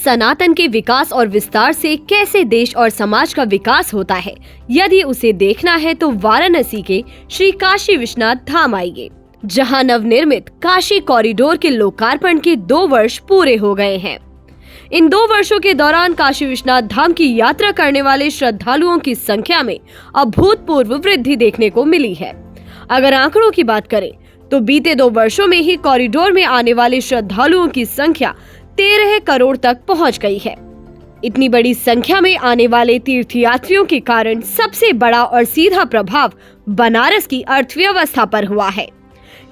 सनातन के विकास और विस्तार से कैसे देश और समाज का विकास होता है, यदि उसे देखना है तो वाराणसी के श्री काशी विश्वनाथ धाम आइए, जहां नवनिर्मित काशी कॉरिडोर के लोकार्पण के 2 वर्ष पूरे हो गए हैं। इन 2 वर्षों के दौरान काशी विश्वनाथ धाम की यात्रा करने वाले श्रद्धालुओं की संख्या में अभूतपूर्व वृद्धि देखने को मिली है। अगर आंकड़ों की बात करें तो बीते 2 वर्षों में ही कॉरिडोर में आने वाले श्रद्धालुओं की संख्या 13 करोड़ तक पहुंच गई है। इतनी बड़ी संख्या में आने वाले तीर्थयात्रियों के कारण सबसे बड़ा और सीधा प्रभाव बनारस की अर्थव्यवस्था पर हुआ है।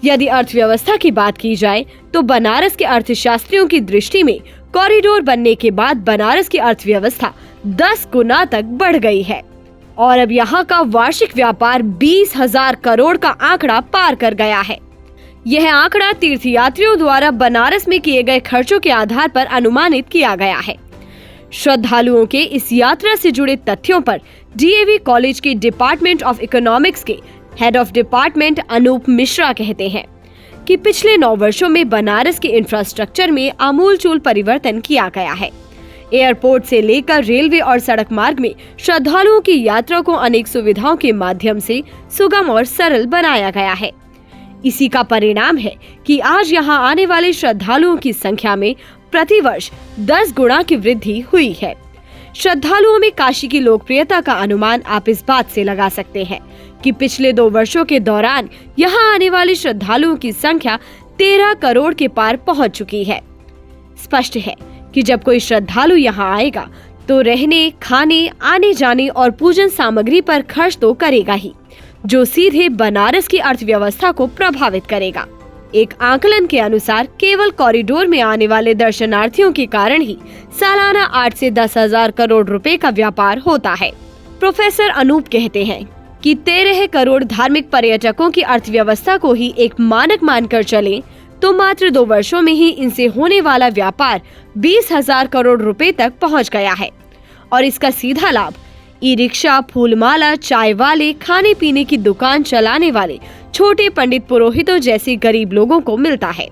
यदि अर्थव्यवस्था की बात की जाए तो बनारस के अर्थशास्त्रियों की दृष्टि में कॉरिडोर बनने के बाद बनारस की अर्थव्यवस्था 10 गुना तक बढ़ गई है और अब यहाँ का वार्षिक व्यापार 20,000 करोड़ का आंकड़ा पार कर गया है। यह आंकड़ा तीर्थयात्रियों द्वारा बनारस में किए गए खर्चों के आधार पर अनुमानित किया गया है। श्रद्धालुओं के इस यात्रा से जुड़े तथ्यों पर डीएवी कॉलेज के डिपार्टमेंट ऑफ इकोनॉमिक्स के head of department Anoop Mishra कहते हैं कि पिछले 9 वर्षों में बनारस के इंफ्रास्ट्रक्चर में आमूलचूल परिवर्तन किया गया है। एयरपोर्ट से लेकर रेलवे और सड़क मार्ग में श्रद्धालुओं की यात्रा को अनेक सुविधाओं के माध्यम से सुगम और सरल बनाया गया है। इसी का परिणाम है कि आज यहां आने वाले श्रद्धालुओं की संख्या में प्रतिवर्ष 10 गुना की वृद्धि हुई है। श्रद्धालुओं में काशी की लोकप्रियता का अनुमान आप इस बात से लगा सकते हैं कि पिछले 2 वर्षों के दौरान यहां आने वाले श्रद्धालुओं की संख्या 13 करोड़ के पार पहुंच चुकी है। स्पष्ट है कि जब कोई श्रद्धालु यहां आएगा तो रहने, खाने, आने जाने और पूजन सामग्री पर खर्च तो करेगा ही, जो सीधे बनारस की अर्थव्यवस्था को प्रभावित करेगा। एक आकलन के अनुसार केवल कॉरिडोर में आने वाले दर्शनार्थियों के कारण ही सालाना 8 से 10,000 करोड़ रुपए का व्यापार होता है। प्रोफेसर अनूप कहते हैं कि 13 करोड़ धार्मिक पर्यटकों की अर्थव्यवस्था को ही एक मानक मानकर चले तो मात्र 2 वर्षों में ही इनसे होने वाला व्यापार 20,000 करोड़ रुपए तक पहुंच गया है और इसका सीधा लाभ ई रिक्शा, फूलमाला, चाय वाले, खाने पीने की दुकान चलाने वाले छोटे पंडित पुरोहितों जैसे गरीब लोगों को मिलता है।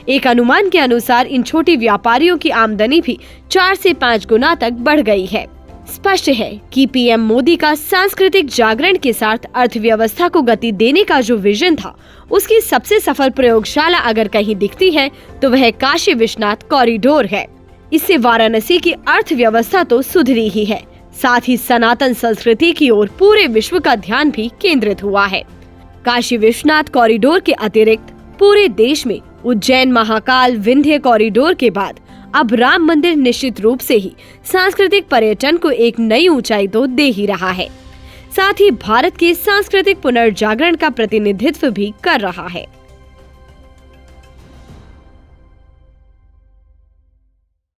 एक अनुमान के अनुसार इन छोटे व्यापारियों की आमदनी भी 4 से 5 गुना तक बढ़ गई है। स्पष्ट है कि पीएम मोदी का सांस्कृतिक जागरण के साथ अर्थव्यवस्था को गति देने का जो विजन था, उसकी सबसे सफल प्रयोगशाला अगर कहीं दिखती है तो वह काशी विश्वनाथ कॉरिडोर है। इससे वाराणसी की अर्थव्यवस्था तो सुधरी ही है, साथ ही सनातन संस्कृति की ओर पूरे विश्व का ध्यान भी केंद्रित हुआ है। काशी विश्वनाथ कॉरिडोर के अतिरिक्त पूरे देश में उज्जैन महाकाल विंध्य कॉरिडोर के बाद अब राम मंदिर निश्चित रूप से ही सांस्कृतिक पर्यटन को एक नई ऊंचाई तो दे ही रहा है, साथ ही भारत के सांस्कृतिक पुनर्जागरण का प्रतिनिधित्व भी कर रहा है।